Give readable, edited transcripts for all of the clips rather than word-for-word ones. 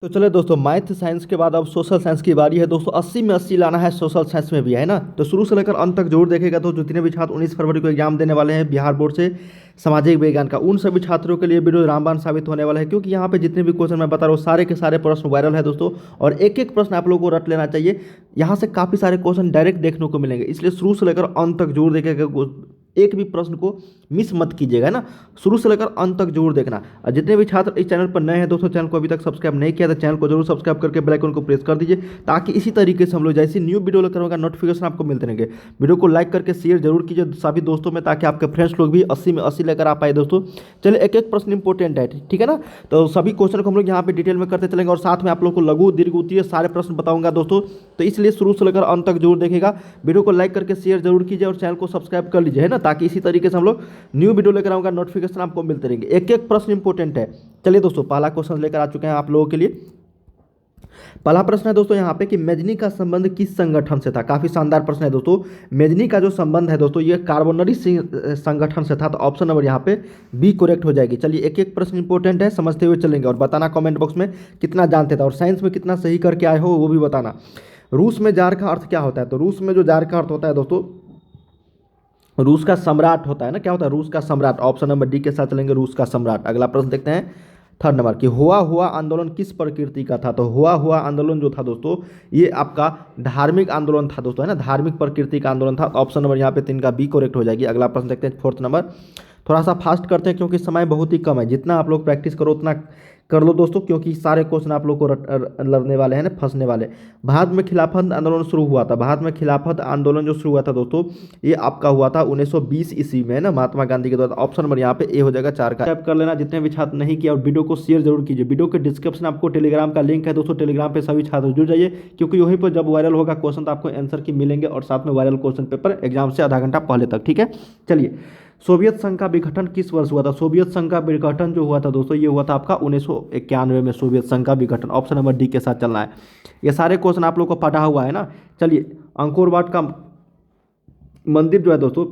तो चले दोस्तों, मैथ साइंस के बाद अब सोशल साइंस की बारी है दोस्तों। 80 में 80 लाना है सोशल साइंस में भी, है ना। तो शुरू से लेकर अंत तक जरूर देखेगा तो जितने भी छात्र 19 फरवरी को एग्जाम देने वाले हैं बिहार बोर्ड से सामाजिक विज्ञान का, उन सभी छात्रों के लिए वीडियो रामबाण साबित होने वाला है, क्योंकि यहाँ पे जितने भी क्वेश्चन मैं बता रहा हूँ सारे के सारे प्रश्न वायरल है दोस्तों। और एक एक प्रश्न आप लोगों को रट लेना चाहिए। यहाँ से काफ़ी सारे क्वेश्चन डायरेक्ट देखने को मिलेंगे, इसलिए शुरू से लेकर अंत तक जरूर देखेगा। एक भी प्रश्न को मिस मत कीजिएगा, है ना। शुरू से लेकर अंत तक जरूर देखना। और जितने भी छात्र इस चैनल पर नए हैं दोस्तों, चैनल को अभी तक सब्सक्राइब नहीं किया तो चैनल को जरूर सब्सक्राइब करके बेल आइकन को प्रेस कर दीजिए, ताकि इसी तरीके से हम लोग जैसी न्यू वीडियो लेकर होगा नोटिफिकेशन आपको मिलते रहेंगे। वीडियो को लाइक करके शेयर जरूर कीजिए सभी दोस्तों में, ताकि आपके फ्रेंड्स लोग भी 80 में 80 लेकर आ पाए दोस्तों। चलिए, एक एक प्रश्न इंपॉर्टेंट है, ठीक है ना। तो सभी क्वेश्चन को हम लोग यहाँ पे डिटेल में करते चलेंगे, और साथ में आप लोग को लघु दीर्घ उत्तरीय सारे प्रश्न बताऊंगा दोस्तों। तो इसलिए शुरू से लेकर अंत तक जरूर देखेगा। वीडियो को लाइक करके शेयर जरूर कीजिए और चैनल को सब्सक्राइब कर लीजिए, है ना, ताकि इसी तरीके से हम लोग न्यू वीडियो लेकर आऊंगा नोटिफिकेशन आपको मिलते रहेंगे। एक एक प्रश्न इंपॉर्टेंट है। चलिए दोस्तों, पहला क्वेश्चन लेकर आ चुके हैं आप लोगों के लिए। पहला प्रश्न है दोस्तों यहाँ पे कि मेजनी का संबंध किस संगठन से था। काफी शानदार प्रश्न है दोस्तों। मेजनी का जो संबंध है दोस्तों, ये कार्बोनरी संगठन से था। तो ऑप्शन नंबर यहाँ पे बी करेक्ट हो जाएगी। चलिए, एक एक प्रश्न इंपॉर्टेंट है, समझते हुए चलेंगे, और बताना कमेंट बॉक्स में कितना जानते थे और साइंस में कितना सही करके आए हो वो भी बताना। रूस में जार का अर्थ क्या होता है। तो रूस में जो जार का अर्थ होता है दोस्तों, रूस का सम्राट होता है ना। क्या होता है? रूस का सम्राट। ऑप्शन नंबर डी के साथ चलेंगे, रूस का सम्राट। अगला प्रश्न देखते हैं, थर्ड नंबर कि हुआ हुआ आंदोलन किस प्रकृति का था। तो हुआ हुआ आंदोलन जो था दोस्तों, ये आपका धार्मिक आंदोलन था दोस्तों, है ना। धार्मिक प्रकृति का आंदोलन था। ऑप्शन नंबर यहाँ पे 3 का बी करेक्ट हो जाएगी। अगला प्रश्न देखते हैं, फोर्थ नंबर। थोड़ा सा फास्ट करते हैं क्योंकि समय बहुत ही कम है। जितना आप लोग प्रैक्टिस करो उतना कर लो दोस्तों, क्योंकि सारे क्वेश्चन आप लोग को लड़ने वाले हैं ना, फंसने वाले। भारत में खिलाफत आंदोलन शुरू हुआ था। भारत में खिलाफत आंदोलन जो शुरू हुआ था दोस्तों, ये आपका हुआ था 1920 ईस्वी में, ना, महात्मा गांधी के द्वारा। ऑप्शन नंबर यहाँ पे ए हो जाएगा 4 का। टाइप कर लेना जितने भी छात्र नहीं किया, और वीडियो को शेयर जरूर कीजिए। वीडियो के डिस्क्रिप्शन आपको टेलीग्राम का लिंक है दोस्तों, टेलीग्राम पे सभी छात्र जुड़ जाइए, क्योंकि वहीं पर जब वायरल होगा क्वेश्चन तो आपको आंसर की मिलेंगे, और साथ में वायरल क्वेश्चन पेपर एग्जाम से आधा घंटा पहले तक, ठीक है। चलिए, सोवियत संघ का विघटन किस वर्ष हुआ था। सोवियत संघ का विघटन जो हुआ था दोस्तों, ये हुआ था आपका 1991 में सोवियत संघ का विघटन। ऑप्शन नंबर डी के साथ चलना है। ये सारे क्वेश्चन आप लोग को पढ़ा हुआ है ना। चलिए, अंकोर वाट का मंदिर जो है दोस्तों,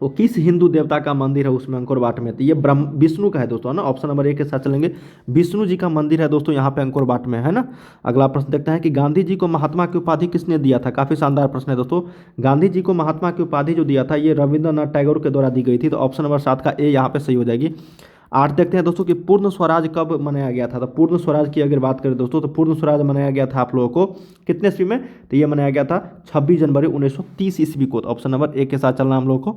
वो किस हिंदू देवता का मंदिर है उसमें अंकोर वाट में। तो ये ब्रह्म विष्णु का है दोस्तों, है ना। ऑप्शन नंबर ए के साथ चलेंगे, विष्णु जी का मंदिर है दोस्तों यहाँ पे अंकोर वाट में, है ना। अगला प्रश्न देखते हैं कि गांधी जी को महात्मा की उपाधि किसने दिया था। काफी शानदार प्रश्न है दोस्तों। गांधी जी को महात्मा की उपाधि जो दिया था, ये रविंद्रनाथ टैगोर के द्वारा दी गई थी। तो ऑप्शन नंबर 7 का ए यहाँ पे सही हो जाएगी। 8 देखते हैं दोस्तों कि पूर्ण स्वराज कब मनाया गया था। तो पूर्ण स्वराज की अगर बात करें दोस्तों, तो पूर्ण स्वराज मनाया गया था आप लोगों को कितने ईस्वी में। तो ये मनाया गया था 26 जनवरी 1930 ईस्वी को। तो ऑप्शन नंबर ए के साथ चलना हम लोग को।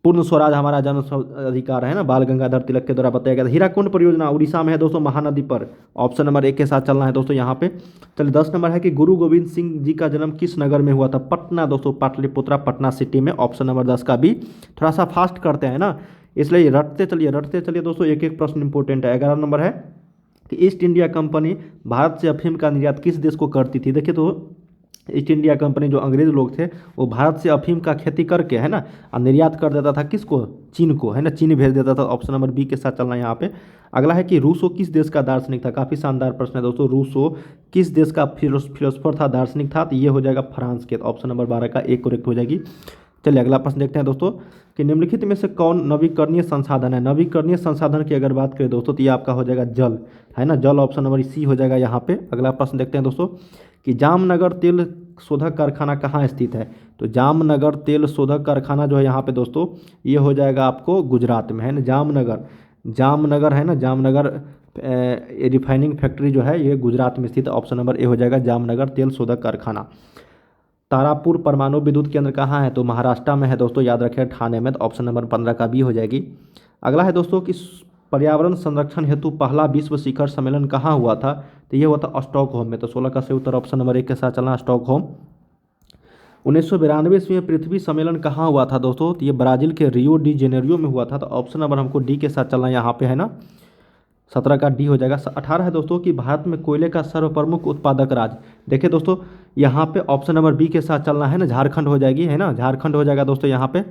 पूर्ण स्वराज हमारा जन अधिकार है ना, बाल गंगाधर तिलक के द्वारा बताया गया था। हीराकुंड परियोजना उड़ीसा में है दोस्तों, महानदी पर। ऑप्शन नंबर 1 के साथ चलना है दोस्तों यहाँ पे। चलिए, 10 नंबर है कि गुरु गोविंद सिंह जी का जन्म किस नगर में हुआ था। पटना दोस्तों, पाटलिपुत्रा, पटना सिटी में। ऑप्शन नंबर 10 का भी। थोड़ा सा फास्ट करते हैं ना, इसलिए रटते चलिए दोस्तों। एक एक प्रश्न इंपॉर्टेंट है। 11 नंबर है कि ईस्ट इंडिया कंपनी भारत से अफीम का निर्यात किस देश को करती थी। देखिए, तो ईस्ट इंडिया कंपनी जो अंग्रेज लोग थे, वो भारत से अफीम का खेती करके, है ना, और निर्यात कर देता था किसको, चीन को, है ना, चीन भेज देता था। ऑप्शन नंबर बी के साथ चलना है यहाँ पे। अगला है कि रूसो किस देश का दार्शनिक था। काफ़ी शानदार प्रश्न है दोस्तों। रूसो किस देश का फिलोसफर था, दार्शनिक था। तो ये हो जाएगा फ्रांस के। तो ऑप्शन नंबर 12 का एक करेक्ट हो जाएगी। चलिए, अगला प्रश्न देखते हैं दोस्तों कि निम्नलिखित में से कौन नवीकरणीय संसाधन है। नवीकरणीय संसाधन की अगर बात करें दोस्तों, तो ये आपका हो जाएगा जल, है ना, जल। ऑप्शन नंबर सी हो जाएगा यहाँ पे। अगला प्रश्न देखते हैं दोस्तों कि जामनगर तेल शोधक कारखाना कहाँ स्थित है। तो जामनगर तेल शोधक कारखाना जो है यहाँ पे दोस्तों, ये हो जाएगा आपको गुजरात में, है ना। जामनगर है ना, जामनगर रिफाइनिंग फैक्ट्री जो है ये गुजरात में स्थित। ऑप्शन नंबर ए हो जाएगा, जामनगर तेल शोधक कारखाना। तारापुर परमाणु विद्युत केंद्र कहाँ है। तो महाराष्ट्र में है दोस्तों, याद रखें, ठाणे में। तो ऑप्शन नंबर 15 का बी हो जाएगी। अगला है दोस्तों कि पर्यावरण संरक्षण हेतु पहला विश्व शिखर सम्मेलन कहाँ हुआ था। तो ये हुआ था स्टॉकहोम में। तो 16 का सही उत्तर ऑप्शन नंबर 1 के साथ चलना, स्टॉकहोम। 1992 ईस्वी में पृथ्वी सम्मेलन कहाँ हुआ था दोस्तों। तो ये ब्राजील के रियो डी जेनेरियो में हुआ था। तो ऑप्शन नंबर हमको डी के साथ चलना यहाँ पे, है ना। 17 का डी हो जाएगा। 18 है दोस्तों कि भारत में कोयले का सर्वप्रमुख उत्पादक राज्य। देखिए दोस्तों, यहाँ पे ऑप्शन नंबर बी के साथ चलना है ना, झारखंड हो जाएगी, है ना, झारखंड हो जाएगा दोस्तों यहाँ पे।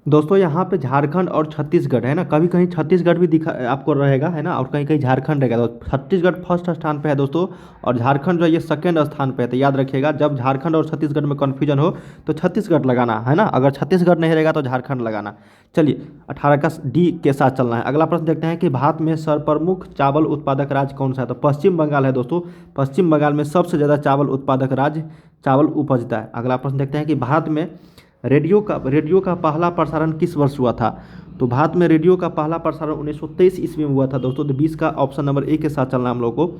दोस्तों यहाँ पे झारखंड और छत्तीसगढ़ है ना, कभी कहीं छत्तीसगढ़ भी दिखा आपको रहेगा है ना, और कहीं कहीं झारखंड रहेगा। तो छत्तीसगढ़ फर्स्ट स्थान पे है दोस्तों, और झारखंड जो है ये सेकंड स्थान पे है। तो याद रखिएगा, जब झारखंड और छत्तीसगढ़ में कन्फ्यूजन हो तो छत्तीसगढ़ लगाना है ना, अगर छत्तीसगढ़ नहीं रहेगा तो झारखंड लगाना। चलिए 18 का डी के साथ चलना है। अगला प्रश्न देखते हैं कि भारत में सर्वप्रमुख चावल उत्पादक राज्य कौन सा है। तो पश्चिम बंगाल है दोस्तों, पश्चिम बंगाल में सबसे ज़्यादा चावल उत्पादक राज्य चावल उपजता है। अगला प्रश्न देखते हैं कि भारत में रेडियो का पहला प्रसारण किस वर्ष हुआ था। तो भारत में रेडियो का पहला प्रसारण 1923 ईस्वी में हुआ था दोस्तों। तो 20 का ऑप्शन नंबर ए के साथ चलना है हम लोग को।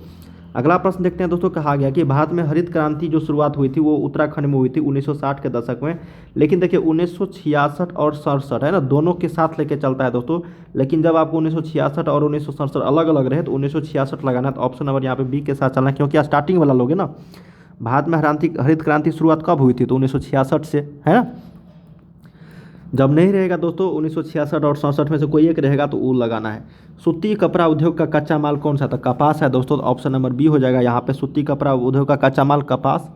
अगला प्रश्न देखते हैं दोस्तों, कहा गया कि भारत में हरित क्रांति जो शुरुआत हुई थी वो उत्तराखंड में हुई थी 1960 के दशक में। लेकिन देखिए 1966 और 67 है ना, दोनों के साथ लेके चलता है दोस्तों। लेकिन जब आपको 1966 और 1967 अलग अलग रहे तो 1966 लगाना है। तो ऑप्शन नंबर यहाँ पे बी के साथ चलना है, क्योंकि स्टार्टिंग वाला लोग है ना। भारत में हरित क्रांति शुरुआत कब हुई थी, तो 1966 से है ना। जब नहीं रहेगा दोस्तों 1966 और 67 में से कोई एक रहेगा तो वो लगाना है। सूती कपड़ा उद्योग का कच्चा माल कौन सा था, कपास है दोस्तों। तो ऑप्शन नंबर बी हो जाएगा यहाँ पे, सूती कपड़ा उद्योग का कच्चा माल कपास।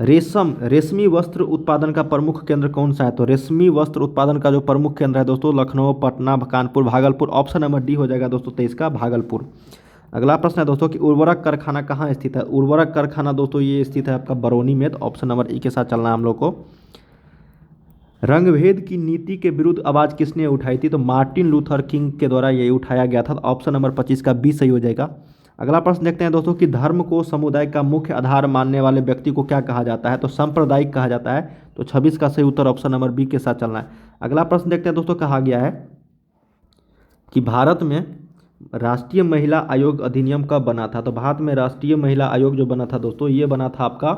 रेशमी वस्त्र उत्पादन का प्रमुख केंद्र कौन सा है। तो रेशमी वस्त्र उत्पादन का जो प्रमुख केंद्र है दोस्तों, Lucknow, Patna, Kanpur, Bhagalpur. Option number D हो जाएगा दोस्तों 23 का, भागलपुर। अगला प्रश्न है दोस्तों कि उर्वरक कारखाना कहाँ स्थित है। उर्वरक कारखाना दोस्तों ये स्थित है आपका बरौनी में। तो ऑप्शन नंबर ई के साथ चलना है हम लोग को। रंगभेद की नीति के विरुद्ध आवाज़ किसने उठाई थी। तो मार्टिन लूथर किंग के द्वारा ये उठाया गया था। तो ऑप्शन नंबर 25 का बी सही हो जाएगा। अगला प्रश्न देखते हैं दोस्तों कि धर्म को समुदाय का मुख्य आधार मानने वाले व्यक्ति को क्या कहा जाता है। तो सांप्रदायिक कहा जाता है। तो 26 का सही उत्तर ऑप्शन नंबर बी के साथ चलना है। अगला प्रश्न देखते हैं दोस्तों, कहा गया है कि भारत में राष्ट्रीय महिला आयोग अधिनियम कब बना था। तो भारत में राष्ट्रीय महिला आयोग जो बना था दोस्तों, ये बना था आपका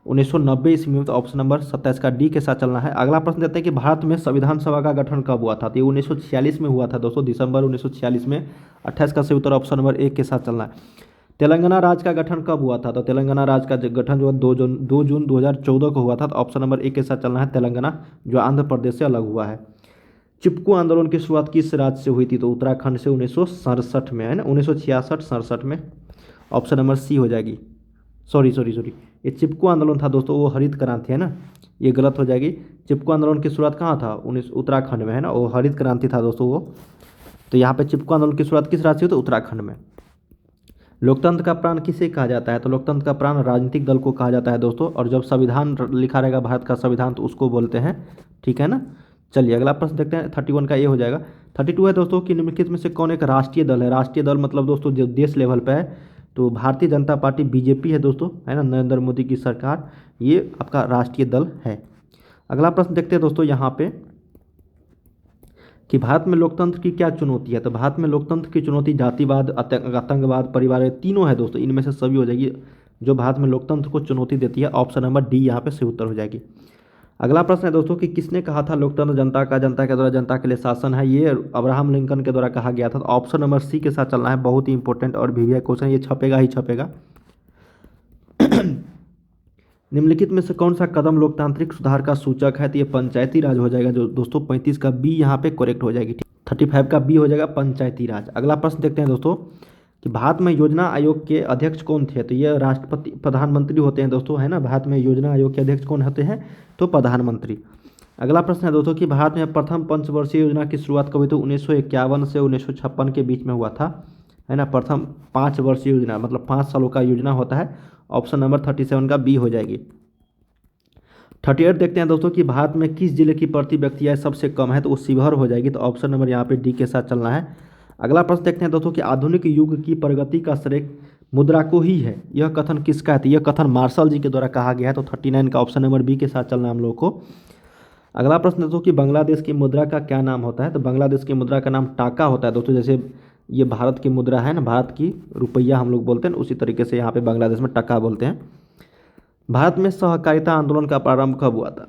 1990 ईस्वी में। तो ऑप्शन नंबर 27 का डी के साथ चलना है। अगला प्रश्न देते हैं कि भारत में संविधान सभा का गठन कब हुआ था। तो ये 1946 में हुआ था दोस्तों, दिसंबर 1946 में। 28 का सही उत्तर ऑप्शन नंबर एक के साथ चलना है। तेलंगाना राज्य का गठन कब हुआ था। तो तेलंगाना राज्य का गठन जो है 2 जून 2014 को हुआ था। तो ऑप्शन नंबर एक के साथ चलना है, तेलंगाना, जो आंध्र प्रदेश से अलग हुआ है। चिपकू आंदोलन की शुरुआत किस राज्य से हुई थी। तो उत्तराखंड से 1967 में है ना, 1966-67 में। ऑप्शन नंबर सी हो जाएगी। सॉरी, ये चिपकू आंदोलन था दोस्तों, वो हरित क्रांति है ना, ये गलत हो जाएगी। चिपकू आंदोलन की शुरुआत कहाँ था, उत्तराखंड में है ना, वो हरित क्रांति था दोस्तों वो। तो यहाँ पे चिपकू आंदोलन की शुरुआत किस राज्य से हुई, तो उत्तराखंड में। लोकतंत्र का प्राण किसे कहा जाता है। तो लोकतंत्र का प्राण राजनीतिक दल को कहा जाता है दोस्तों। और जब संविधान लिखा रहेगा भारत का संविधान तो उसको बोलते हैं, ठीक है ना। चलिए अगला प्रश्न देखते हैं, 31 का ये हो जाएगा। 32 है दोस्तों कि निम्नलिखित में से कौन एक राष्ट्रीय दल है। राष्ट्रीय दल मतलब दोस्तों जो देश लेवल पे है, तो भारतीय जनता पार्टी बीजेपी है दोस्तों, है ना, नरेंद्र मोदी की सरकार, ये आपका राष्ट्रीय दल है। अगला प्रश्न देखते हैं दोस्तों यहाँ पे कि भारत में लोकतंत्र की क्या चुनौती है। तो भारत में लोकतंत्र की चुनौती जातिवाद, आतंकवाद, परिवार, तीनों है दोस्तों, इनमें से सभी हो जाएगी जो भारत में लोकतंत्र को चुनौती देती है। ऑप्शन नंबर डी यहाँ पे सही उत्तर हो जाएगी। अगला प्रश्न है दोस्तों कि किसने कहा था लोकतंत्र जनता का, जनता के द्वारा जनता के लिए शासन है। ये अब्राहम लिंकन के द्वारा कहा गया था। तो ऑप्शन नंबर सी के साथ चलना है, बहुत ही इंपॉर्टेंट और वीवीआई क्वेश्चन, ये छपेगा ही छपेगा। निम्नलिखित में से कौन सा कदम लोकतांत्रिक सुधार का सूचक है। तो ये पंचायती राज हो जाएगा जो दोस्तों, 35 का बी यहाँ पे करेक्ट हो जाएगी। 35 का बी हो जाएगा पंचायती राज। अगला प्रश्न देखते हैं दोस्तों कि भारत में योजना आयोग के अध्यक्ष कौन थे। तो ये राष्ट्रपति प्रधानमंत्री होते हैं दोस्तों, है ना। भारत में योजना आयोग के अध्यक्ष कौन होते हैं, तो प्रधानमंत्री। अगला प्रश्न है दोस्तों कि भारत में प्रथम पंचवर्षीय योजना की शुरुआत कब हुई। तो 1951 से 1956 के बीच में हुआ था, है ना। प्रथम 5 वर्षीय योजना मतलब 5 सालों का योजना होता है। ऑप्शन नंबर 37 का बी हो जाएगी। 38 देखते हैं दोस्तों कि भारत में किस जिले की प्रति व्यक्ति आय सबसे कम है। तो वो शिवहर हो जाएगी। तो ऑप्शन नंबर यहाँ पे डी के साथ चलना है। अगला प्रश्न देखते हैं दोस्तों कि आधुनिक युग की प्रगति का श्रेय मुद्रा को ही है, यह कथन किसका है। तो यह कथन मार्शल जी के द्वारा कहा गया है। तो 39 का ऑप्शन नंबर बी के साथ चलना है हम लोग को। अगला प्रश्न दोस्तों कि बांग्लादेश की मुद्रा का क्या नाम होता है। तो बांग्लादेश की मुद्रा का नाम टाका होता है दोस्तों। जैसे ये भारत की मुद्रा है ना, भारत की रुपया हम लोग बोलते हैं, उसी तरीके से यहाँ पे बांग्लादेश में टका बोलते हैं। भारत में सहकारिता आंदोलन का प्रारंभ कब हुआ था।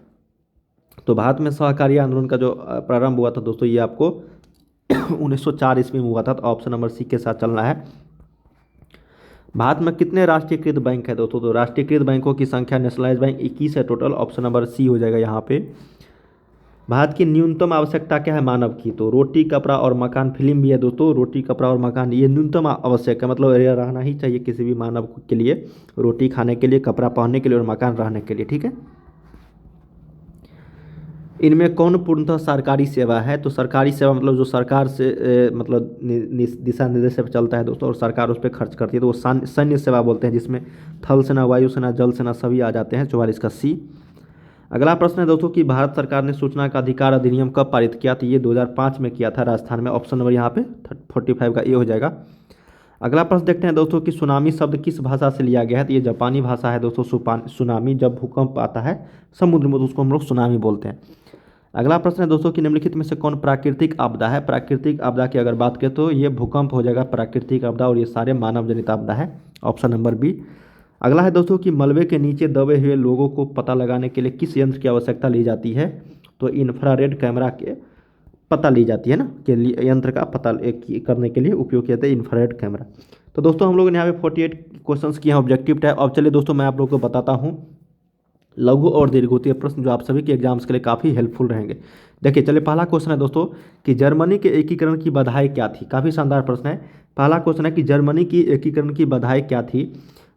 तो भारत में सहकारी आंदोलन का जो प्रारंभ हुआ था दोस्तों, ये आपको 1904 ईस्वी में हुआ था। तो ऑप्शन नंबर सी के साथ चलना है। भारत में कितने राष्ट्रीयकृत बैंक है दोस्तों। तो राष्ट्रीयकृत बैंकों की संख्या नेशनलाइज बैंक 21 है टोटल। ऑप्शन नंबर सी हो जाएगा यहाँ पे। भारत की न्यूनतम आवश्यकता क्या है मानव की। तो रोटी, कपड़ा और मकान, फिल्म भी है दोस्तों, रोटी, कपड़ा और मकान ये न्यूनतम आवश्यक है, मतलब ये रहना ही चाहिए किसी भी मानव के लिए, रोटी खाने के लिए, कपड़ा पहनने के लिए और मकान रहने के लिए, ठीक है। इनमें कौन पूर्णतः सरकारी सेवा है? तो सरकारी सेवा मतलब जो सरकार से मतलब दिशा निर्देश पे चलता है दोस्तों, और सरकार उस पर खर्च करती है, तो वो सैन्य सेवा बोलते हैं, जिसमें थल सेना, वायु सेना, जल सेना सभी आ जाते हैं। 44 का सी। अगला प्रश्न है दोस्तों कि भारत सरकार ने सूचना का अधिकार अधिनियम कब पारित किया? तो ये 2005 में किया था राजस्थान में। ऑप्शन नंबर यहाँ पे 45 का ए हो जाएगा। अगला प्रश्न देखते हैं दोस्तों कि सुनामी शब्द किस भाषा से लिया गया है? तो ये जापानी भाषा है दोस्तों। सुनामी जब भूकंप आता है समुद्र में तो उसको हम लोग सुनामी बोलते हैं। अगला प्रश्न है दोस्तों कि निम्नलिखित में से कौन प्राकृतिक आपदा है? प्राकृतिक आपदा की अगर बात करें तो ये भूकंप हो जाएगा प्राकृतिक आपदा, और ये सारे मानव जनित आपदा है। Option number B. अगला है दोस्तों कि मलबे के नीचे दबे हुए लोगों को पता लगाने के लिए किस यंत्र की आवश्यकता ली जाती है? तो इंफ्रारेड कैमरा के पता ली जाती है ना, के लिए यंत्र का पता करने के लिए उपयोग किया जाता है इंफ्रारेड कैमरा। तो दोस्तों हम लोगों ने यहाँ पे 48 क्वेश्चंस किए हैं ऑब्जेक्टिव टाइप। अब चलिए दोस्तों मैं आप लोगों को बताता हूँ लघु और दीर्घोत्तरीय प्रश्न जो आप सभी के एग्जाम्स के लिए काफ़ी हेल्पफुल रहेंगे। देखिए चलिए पहला क्वेश्चन है दोस्तों कि जर्मनी के एकीकरण की बाधाएं क्या थी? काफ़ी शानदार प्रश्न है। पहला क्वेश्चन है कि जर्मनी की एकीकरण की बाधाएं क्या थी।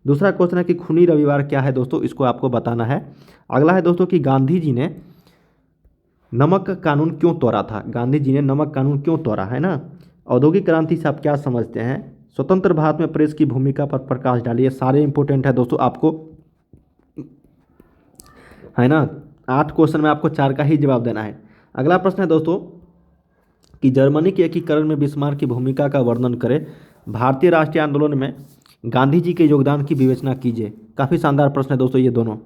दूसरा क्वेश्चन है कि खूनी रविवार क्या है दोस्तों, इसको आपको बताना है। अगला है दोस्तों कि गांधी जी ने नमक कानून क्यों तोड़ा था? गांधी जी ने नमक कानून क्यों तोड़ा है ना। औद्योगिक क्रांति से आप क्या समझते हैं? स्वतंत्र भारत में प्रेस की भूमिका पर प्रकाश डालिए। सारे इंपॉर्टेंट है दोस्तों, आपको है ना 8 क्वेश्चन में आपको 4 का ही जवाब देना है। अगला प्रश्न है दोस्तों कि जर्मनी के एकीकरण में बिस्मार्क की भूमिका का वर्णन करें। भारतीय राष्ट्रीय आंदोलन में गांधी जी के योगदान की विवेचना कीजिए। काफ़ी शानदार प्रश्न है दोस्तों ये दोनों।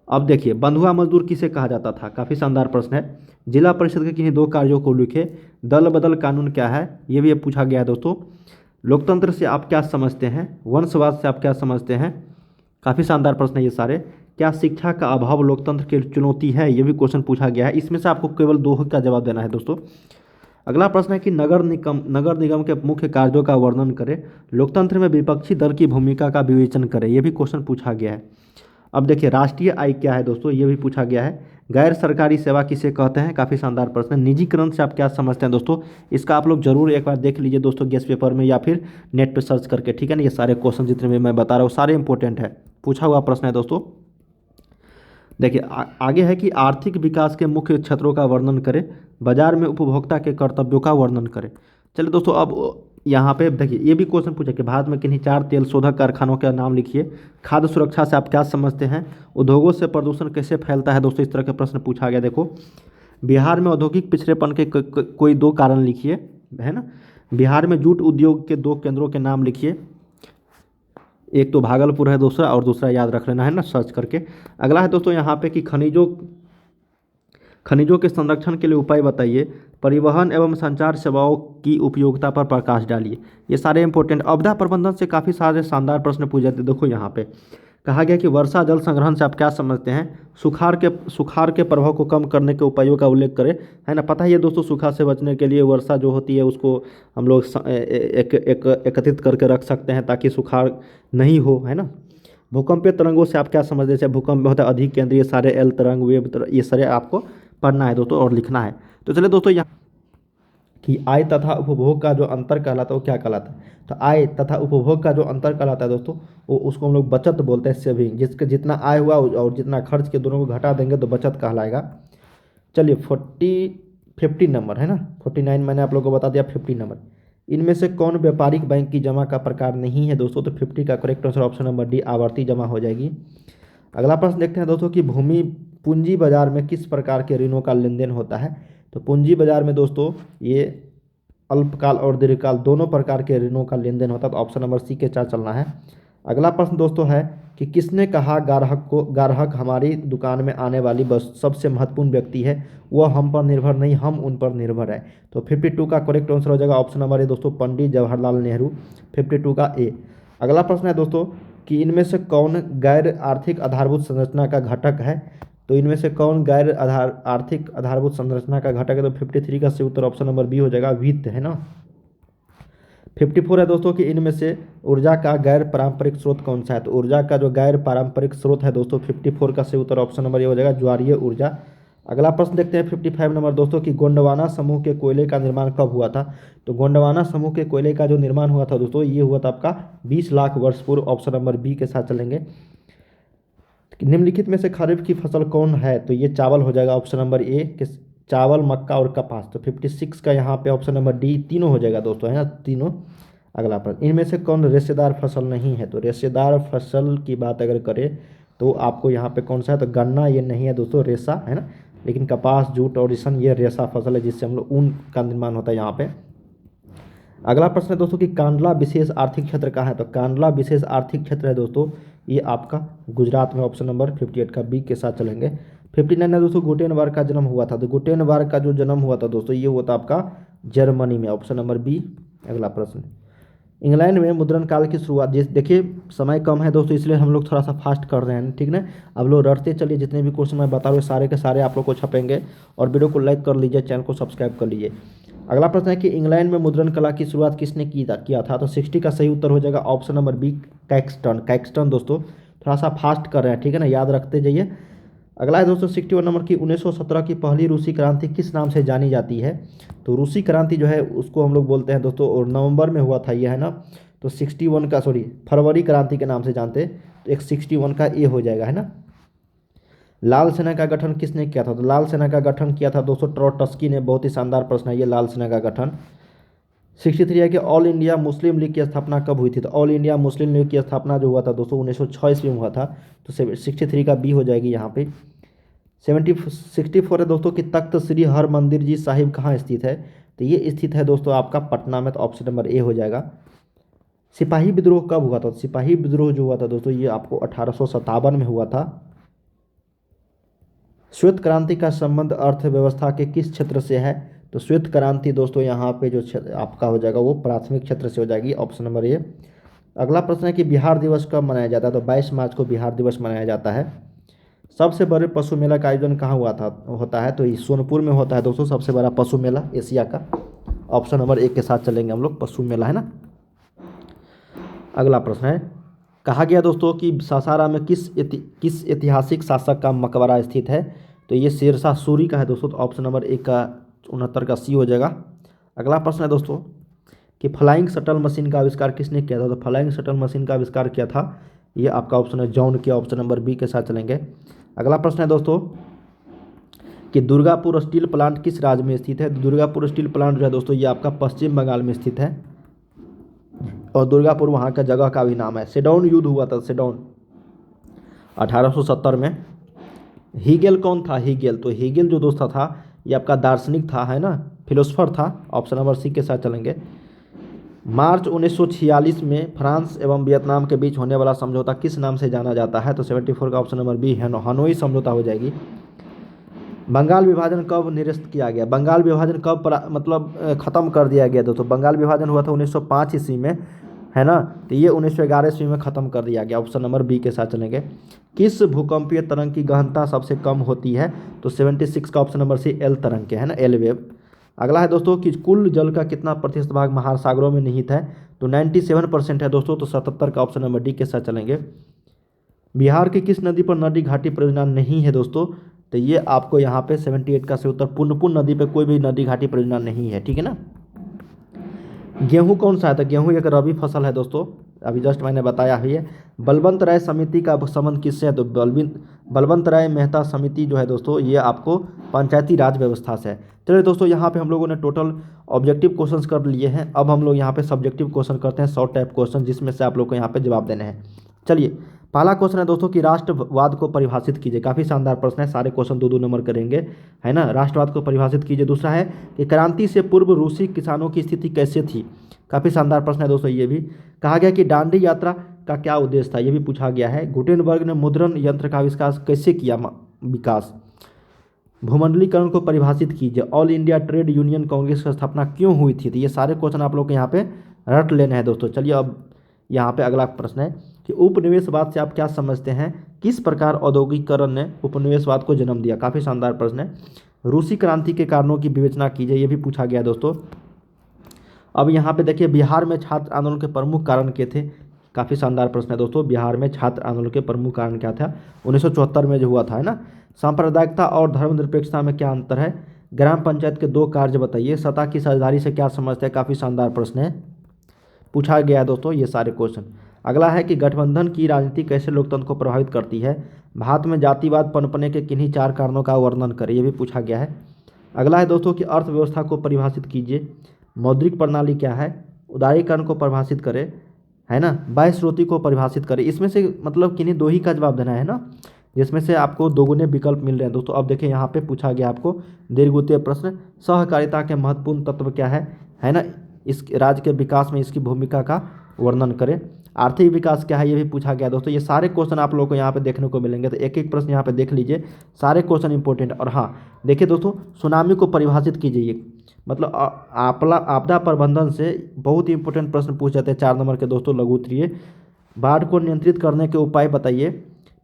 अब देखिए बंधुआ मजदूर किसे कहा जाता था? काफ़ी शानदार प्रश्न है। जिला परिषद के किन्हीं 2 कार्यों को लिखे। दल बदल कानून क्या है? ये भी पूछा गया है दोस्तों। लोकतंत्र से आप क्या समझते हैं? वंशवाद से आप क्या समझते हैं? काफ़ी शानदार प्रश्न है ये सारे। क्या शिक्षा का अभाव लोकतंत्र की चुनौती है? ये भी क्वेश्चन पूछा गया है। इसमें से आपको केवल 2 का जवाब देना है दोस्तों। अगला प्रश्न है कि नगर निगम के मुख्य कार्यों का वर्णन करें। लोकतंत्र में विपक्षी दल की भूमिका का विवेचन करें। ये भी क्वेश्चन पूछा गया है। अब देखिए राष्ट्रीय आय क्या है दोस्तों, ये भी पूछा गया है। गैर सरकारी सेवा किसे कहते हैं? काफ़ी शानदार प्रश्न है। निजीकरण से आप क्या समझते हैं दोस्तों? इसका आप लोग जरूर एक बार देख लीजिए दोस्तों गेस्ट पेपर में या फिर नेट पे सर्च करके, ठीक है ना। ये सारे क्वेश्चन जितने भी मैं बता रहा हूँ सारे इंपॉर्टेंट है, पूछा हुआ प्रश्न है दोस्तों। देखिए आगे है कि आर्थिक विकास के मुख्य क्षेत्रों का वर्णन करें। बाजार में उपभोक्ता के कर्तव्यों का वर्णन करें। चलिए दोस्तों अब यहाँ पे देखिए ये भी क्वेश्चन पूछा कि भारत में किन्हीं 4 तेल शोधक कारखानों का नाम लिखिए। खाद्य सुरक्षा से आप क्या समझते हैं? उद्योगों से प्रदूषण कैसे फैलता है दोस्तों, इस तरह के प्रश्न पूछा गया। देखो बिहार में औद्योगिक पिछड़ेपन के कोई 2 कारण लिखिए, है ना। बिहार में जूट उद्योग के 2 केंद्रों के नाम लिखिए। एक तो भागलपुर है दूसरा, और दूसरा याद रख लेना है ना सर्च करके। अगला है दोस्तों यहाँ पे कि खनिजों के संरक्षण के लिए उपाय बताइए। परिवहन एवं संचार सेवाओं की उपयोगिता पर प्रकाश डालिए। ये सारे इंपॉर्टेंट। आपदा प्रबंधन से काफ़ी सारे शानदार प्रश्न पूछे जाते हैं। देखो यहाँ पे कहा गया कि वर्षा जल संग्रहण से आप क्या समझते हैं? सुखाड़ के प्रभाव को कम करने के उपायों का उल्लेख करें, है ना। पता ही है दोस्तों सूखा से बचने के लिए वर्षा जो होती है उसको हम लोग एकत्रित करके रख सकते हैं ताकि सुखाड़ नहीं हो, है ना। भूकंपीय तरंगों से आप क्या समझते हैं? जैसे भूकंप में होता है अधिक केंद्रीय, सारे एल तरंग, वेव, ये सारे आपको पढ़ना है दोस्तों और लिखना है। तो चलिए दोस्तों यहाँ कि आय तथा उपभोग का जो अंतर कहलाता है वो क्या कहलाता है? तो आय तथा उपभोग का जो अंतर कहलाता है दोस्तों वो उसको हम लोग बचत बोलते हैं। सेविंग, जिसके जितना आय हुआ और जितना खर्च के दोनों को घटा देंगे तो बचत कहलाएगा। चलिए 50 नंबर है ना, 49 मैंने आप लोगों को बता दिया। 50 नंबर इनमें से कौन व्यापारिक बैंक की जमा का प्रकार नहीं है दोस्तों? तो 50 का correct answer option number D आवर्ती जमा हो जाएगी। अगला प्रश्न देखते हैं दोस्तों कि भूमि पूंजी बाजार में किस प्रकार के ऋणों का लेन देन होता है? तो पूंजी बाजार में दोस्तों ये अल्पकाल और दीर्घकाल दोनों प्रकार के ऋणों का लेन देन होता है। तो ऑप्शन नंबर सी के साथ चलना है। अगला प्रश्न दोस्तों है कि किसने कहा ग्राहक हमारी दुकान में आने वाली बस सबसे महत्वपूर्ण व्यक्ति है, वह हम पर निर्भर नहीं हम उन पर निर्भर है। तो 52 का करेक्ट आंसर हो जाएगा ऑप्शन नंबर ए दोस्तों पंडित जवाहरलाल नेहरू। 52 का ए। अगला प्रश्न है दोस्तों कि इनमें से कौन गैर आर्थिक आधारभूत संरचना का घटक है? तो इनमें से कौन गैर आर्थिक आधारभूत संरचना का घटक है? तो 53 का सही उत्तर ऑप्शन नंबर बी हो जाएगा वित्त, है ना। 54 है दोस्तों कि इनमें से ऊर्जा का गैर पारंपरिक स्रोत कौन सा है? तो ऊर्जा का जो गैर पारंपरिक स्रोत है दोस्तों 54 का सही उत्तर ऑप्शन नंबर ये हो जाएगा ज्वारीय ऊर्जा। अगला प्रश्न देखते हैं 55 नंबर दोस्तों कि गोंडवाना समूह के कोयले का निर्माण कब हुआ था? तो गोंडवाना समूह के कोयले का जो निर्माण हुआ था दोस्तों ये हुआ था आपका 20 लाख वर्ष पूर्व। ऑप्शन नंबर बी के साथ चलेंगे। निम्नलिखित में से खरीफ की फसल कौन है? तो ये चावल हो जाएगा ऑप्शन नंबर ए कि चावल, मक्का और कपास। तो 56 का यहाँ पे ऑप्शन नंबर डी तीनों हो जाएगा दोस्तों, है ना, तीनों। अगला प्रश्न, इनमें से कौन रेशेदार फसल नहीं है? तो रेशेदार फसल की बात अगर करें तो आपको यहाँ पे कौन सा है? तो गन्ना ये नहीं है दोस्तों, रेशा है ना, लेकिन कपास, जूट और रेशम ये रेशा फसल है जिससे हम लोग ऊन का निर्माण होता है यहाँ पे। अगला प्रश्न है दोस्तों कि कांडला विशेष आर्थिक क्षेत्र कहाँ है? तो कांडला विशेष आर्थिक क्षेत्र है दोस्तों ये आपका गुजरात में, ऑप्शन नंबर 58 का बी के साथ चलेंगे। 59 है दोस्तों, गुटेनबर्ग का जन्म हुआ था। तो गुटेनबर्ग का जो जन्म हुआ था दोस्तों ये हुआ था आपका जर्मनी में, ऑप्शन नंबर बी। अगला प्रश्न, इंग्लैंड में मुद्रण काल की शुरुआत, जिस देखिए समय कम है दोस्तों इसलिए हम लोग थोड़ा सा फास्ट कर रहे हैं, ठीक ना। अब लोग रटते चलिए, जितने भी क्वेश्चन मैं बता रहा हूँ सारे के सारे आप लोग को छपेंगे। और वीडियो को लाइक कर लीजिए, चैनल को सब्सक्राइब कर लीजिए। अगला प्रश्न है कि इंग्लैंड में मुद्रण कला की शुरुआत किसने किया था? तो 60 का सही उत्तर हो जाएगा option number B, Caxton. Caxton दोस्तों थोड़ा सा फास्ट कर रहे हैं, ठीक है ना, याद रखते जाइए। अगला है दोस्तों 61 नंबर की 1917 की पहली रूसी क्रांति किस नाम से जानी जाती है? तो रूसी क्रांति जो है उसको हम लोग बोलते हैं दोस्तों, और नवंबर में हुआ था ये, है ना। तो 61 का फरवरी क्रांति के नाम से जानते, तो एक 61 का ए हो जाएगा, है ना। लाल सेना का गठन किसने किया था? तो लाल सेना का गठन किया था दोस्तों ट्रोट्स्की ने। बहुत ही शानदार प्रश्न है ये, लाल सेना का गठन। 63 है कि ऑल इंडिया मुस्लिम लीग की स्थापना कब हुई थी? तो ऑल इंडिया मुस्लिम लीग की स्थापना जो हुआ था दोस्तों 1906 ईस्वी में हुआ था। तो 63 का बी हो जाएगी यहाँ पे। 64 है दोस्तों कि तख्त श्री हरमंदिर जी साहिब कहाँ स्थित है? तो ये स्थित है दोस्तों आपका पटना में, तो ऑप्शन नंबर ए हो जाएगा। सिपाही विद्रोह कब हुआ था? सिपाही विद्रोह जो हुआ था दोस्तों ये आपको 1857 में हुआ था। श्वेत क्रांति का संबंध अर्थव्यवस्था के किस क्षेत्र से है? तो श्वेत क्रांति दोस्तों यहाँ पे जो आपका हो जाएगा वो प्राथमिक क्षेत्र से हो जाएगी, ऑप्शन नंबर ए। अगला प्रश्न है कि बिहार दिवस कब मनाया जाता है? तो 22 मार्च को बिहार दिवस मनाया जाता है। सबसे बड़े पशु मेला का आयोजन कहाँ होता है? तो ये सोनपुर में होता है दोस्तों, सबसे बड़ा पशु मेला एशिया का। ऑप्शन नंबर एक के साथ चलेंगे हम लोग, पशु मेला, है ना। अगला प्रश्न है, कहा गया दोस्तों कि सासाराम में किस ऐतिहासिक शासक का मकबरा स्थित है? तो ये शेरशाह सूरी का है दोस्तों, तो ऑप्शन नंबर एक का 69 का सी हो जाएगा। अगला प्रश्न है दोस्तों कि फ्लाइंग शटल मशीन का आविष्कार किसने किया था? तो फ्लाइंग शटल मशीन का आविष्कार किया था ये आपका ऑप्शन है जॉन किया, ऑप्शन नंबर बी के साथ चलेंगे। अगला प्रश्न है दोस्तों कि दुर्गापुर स्टील प्लांट किस राज्य में स्थित है? दुर्गापुर स्टील प्लांट जो है दोस्तों ये आपका पश्चिम बंगाल में स्थित है, और दुर्गापुर वहाँ का जगह का भी नाम है। सेडौन युद्ध हुआ था, सेडौन 1870 में। हीगेल कौन था? हीगेल, तो हीगेल जो दोस्त था ये आपका दार्शनिक था, है ना, फिलोसफर था, ऑप्शन नंबर सी के साथ चलेंगे। मार्च 1946 में फ्रांस एवं वियतनाम के बीच होने वाला समझौता किस नाम से जाना जाता है? तो 74 का ऑप्शन नंबर बी हनोई समझौता हो जाएगी। बंगाल विभाजन कब निरस्त किया गया? बंगाल विभाजन कब ख़त्म कर दिया गया दोस्तों? बंगाल विभाजन हुआ था 1905 ईस्वी में, है ना। तो ये 1911 ईस्वी में ख़त्म कर दिया गया, ऑप्शन नंबर बी के साथ चलेंगे। किस भूकंपीय तरंग की गहनता सबसे कम होती है? तो 76 का ऑप्शन नंबर सी एल तरंग के, है ना, एल वेव। अगला है दोस्तों कि कुल जल का कितना प्रतिशत भाग महासागरों में निहित है? तो 97% है दोस्तों, तो 77 का ऑप्शन नंबर डी के साथ चलेंगे। बिहार की किस नदी पर नदी घाटी परियोजना नहीं है दोस्तों? तो ये आपको यहाँ पे 78 का सही उत्तर, पुनपुन नदी पे कोई भी नदी घाटी परियोजना नहीं है, ठीक है ना। गेहूं कौन सा है? तो गेहूं एक रबी फसल है दोस्तों, अभी जस्ट मैंने बताया ही है। बलवंत राय समिति का संबंध किससे है? तो बलवंत राय मेहता समिति जो है दोस्तों ये आपको पंचायती राज व्यवस्था से है। चलिए दोस्तों यहाँ पे हम लोगों ने टोटल ऑब्जेक्टिव क्वेश्चंस कर लिए हैं। अब हम लोग यहाँ पे सब्जेक्टिव क्वेश्चन करते हैं, शॉर्ट टाइप क्वेश्चन, जिसमें से आप लोग को यहाँ पे जवाब देने हैं। चलिए पहला क्वेश्चन है दोस्तों कि राष्ट्रवाद को परिभाषित कीजिए। काफ़ी शानदार प्रश्न है, सारे क्वेश्चन 2-2 नंबर करेंगे, है ना। राष्ट्रवाद को परिभाषित कीजिए। दूसरा है कि क्रांति से पूर्व रूसी किसानों की स्थिति कैसे थी? काफ़ी शानदार प्रश्न है दोस्तों ये भी। कहा गया कि दांडी यात्रा का क्या उद्देश्य था? ये भी पूछा गया है। गुटेनबर्ग ने मुद्रण यंत्र का आविष्कार कैसे किया? विकास। भूमंडलीकरण को परिभाषित कीजिए। All India trade union Congress की स्थापना क्यों हुई थी? तो ये सारे क्वेश्चन आप लोग को यहाँ पे रट लेने हैं दोस्तों। चलिए अब यहाँ पे अगला प्रश्न है कि उपनिवेशवाद से आप क्या समझते हैं? किस प्रकार औद्योगिकरण ने उपनिवेशवाद को जन्म दिया? काफ़ी शानदार प्रश्न है। रूसी क्रांति के कारणों की विवेचना कीजिए, ये भी पूछा गया दोस्तों। अब यहाँ पे देखिए बिहार में छात्र आंदोलन के प्रमुख कारण क्या थे? काफ़ी शानदार प्रश्न है दोस्तों। बिहार में छात्र आंदोलन के प्रमुख कारण क्या था? 1974 में जो हुआ था, है ना। सांप्रदायिकता और धर्मनिरपेक्षता में क्या अंतर है? ग्राम पंचायत के 2 कार्य बताइए। सत्ता की साझेदारी से क्या समझते हैं? काफ़ी शानदार प्रश्न है। पूछा गया है दोस्तों ये सारे क्वेश्चन। अगला है कि गठबंधन की राजनीति कैसे लोकतंत्र को प्रभावित करती है। भारत में जातिवाद पनपने के किन्हीं 4 कारणों का वर्णन करें, ये भी पूछा गया है। अगला है दोस्तों कि अर्थव्यवस्था को परिभाषित कीजिए। मौद्रिक प्रणाली क्या है। उदारीकरण को परिभाषित करें, है ना। बाह्य स्रोती को परिभाषित करें। इसमें से मतलब किन्हीं 2 ही का जवाब देना है ना, जिसमें से आपको दोगुने विकल्प मिल रहे हैं दोस्तों। अब देखिए यहाँ पे पूछा गया आपको दीर्घ प्रश्न, सहकारिता के महत्वपूर्ण तत्व क्या है ना। इस राज्य के विकास में इसकी भूमिका का वर्णन करें। आर्थिक विकास क्या है, ये भी पूछा गया दोस्तों। ये सारे क्वेश्चन आप लोगों को यहाँ पे देखने को मिलेंगे, तो एक एक प्रश्न यहाँ पे देख लीजिए, सारे क्वेश्चन इंपॉर्टेंट। और हाँ देखिए दोस्तों, सुनामी को परिभाषित कीजिए। मतलब आपदा प्रबंधन से बहुत ही इंपॉर्टेंट प्रश्न पूछ जाते हैं 4 नंबर के दोस्तों, लघु उत्तरीय। बाढ़ को नियंत्रित करने के उपाय बताइए।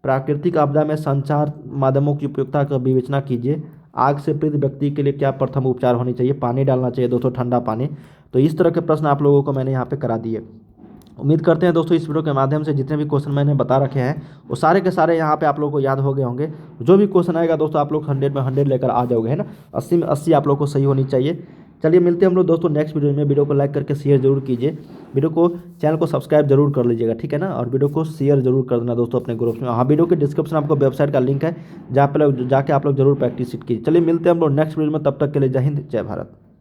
प्राकृतिक आपदा में संचार माध्यमों की उपयोगिता का विवेचना कीजिए। आग से पीड़ित व्यक्ति के लिए क्या प्रथम उपचार होनी चाहिए। पानी डालना चाहिए दोस्तों, ठंडा पानी। तो इस तरह के प्रश्न आप लोगों को मैंने यहाँ पे करा दिए। उम्मीद करते हैं दोस्तों इस वीडियो के माध्यम से जितने भी क्वेश्चन मैंने बता रखे हैं वो सारे के सारे यहाँ पे आप लोगों को याद हो गए होंगे। जो भी क्वेश्चन आएगा दोस्तों आप लोग 100 में 100 लेकर आ जाओगे, है ना। 80 में 80 आप लोग को सही होनी चाहिए। चलिए मिलते हैं हम लोग दोस्तों नेक्स्ट वीडियो में। वीडियो को लाइक करके शेयर जरूर कीजिए। वीडियो को चैनल को सब्सक्राइब जरूर कर लीजिएगा, ठीक है ना। और वीडियो को शेयर जरूर कर देना दोस्तों अपने ग्रुप में। हाँ, वीडियो के डिस्क्रिप्शन आपको वेबसाइट का लिंक है, जहाँ पे जाके आप लोग जरूर प्रैक्टिस कीजिए। चलिए मिलते हैं हम लोग नेक्स्ट वीडियो में, तब तक के लिए जय हिंद जय भारत।